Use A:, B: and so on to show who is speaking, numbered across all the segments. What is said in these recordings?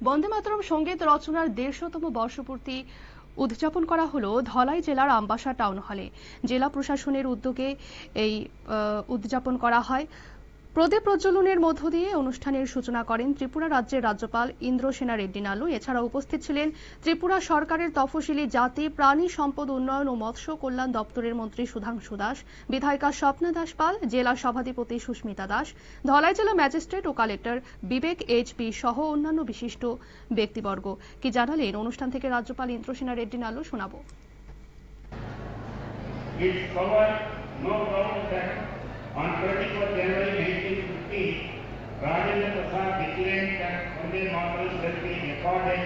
A: বন্দে মাতরম সঙ্গীত রচনার ১৫০তম বর্ষপূর্তি উদযাপন করা হলো ধলাই জেলার আমবাসা টাউন হলে। জেলা প্রশাসনের উদ্যোগে এই উদযাপন করা হয়। প্রদীপ প্রজ্বলনের মধ্য দিয়ে অনুষ্ঠানের সূচনা করেন ত্রিপুরা রাজ্যের রাজ্যপাল ইন্দ্রসেনা রেড্ডি নালু। এছাড়া উপস্থিত ছিলেন ত্রিপুরা সরকারের তফসিলি জাতি, প্রাণী সম্পদ উন্নয়ন ও মৎস্য কল্যাণ দপ্তরের মন্ত্রী সুধাংশু দাস, বিধায়িকা স্বপ্না দাস পাল, জেলা সভাধিপতি সুস্মিতা দাস, ধলাই জেলা ম্যাজিস্ট্রেট ও কালেক্টর বিবেক এইচ.পি সহ অন্যান্য বিশিষ্ট ব্যক্তিবর্গ। কি জানালেন অনুষ্ঠান থেকে রাজ্যপাল ইন্দ্রসেনা রেড্ডি নালু, শোনাবো।
B: On 24 January 1950, Rajendra Prasad declared that Vande Mataram will be accorded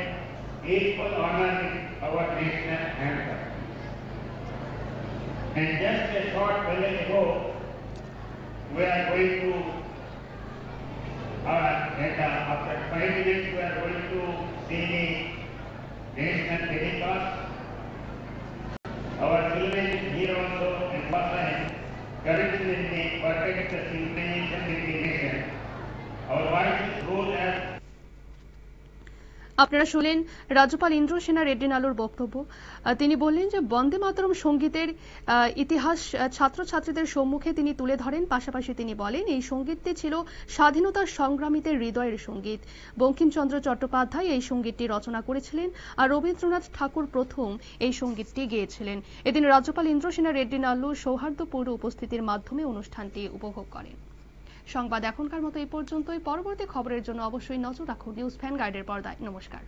B: equal honor in our national anthem. And just a short while ago, we are going to, after 5 minutes, we are going to see the national telecast. Our children here also emphasize currently in the perfect synchronization with the nation. Our voices rose as
A: আপনারা শুনলেন রাজ্যপাল ইন্দ্রসেনা রেড্ডি নালুর বক্তব্য। তিনি বললেন যে বন্দে মাতরম সঙ্গীতের ইতিহাস ছাত্রছাত্রীদের সম্মুখে তিনি তুলে ধরেন। পাশাপাশি তিনি বলেন এই সঙ্গীতটি ছিল স্বাধীনতা সংগ্রামীদের হৃদয়ের সঙ্গীত। বঙ্কিমচন্দ্র চট্টোপাধ্যায় এই সঙ্গীতটি রচনা করেছিলেন, আর রবীন্দ্রনাথ ঠাকুর প্রথম এই সঙ্গীতটি গেয়েছিলেন। এদিন রাজ্যপাল ইন্দ্রসেনা রেড্ডি নালু সৌহার্দ্যপূর্ণ উপস্থিতির মাধ্যমে অনুষ্ঠানটি উপভোগ করেন। সংবাদ এখনকার মতো এই পর্যন্তই। পরবর্তী খবরের জন্য অবশ্যই নজর রাখুন নিউজ ভ্যানগার্ডের পর্দায়। নমস্কার।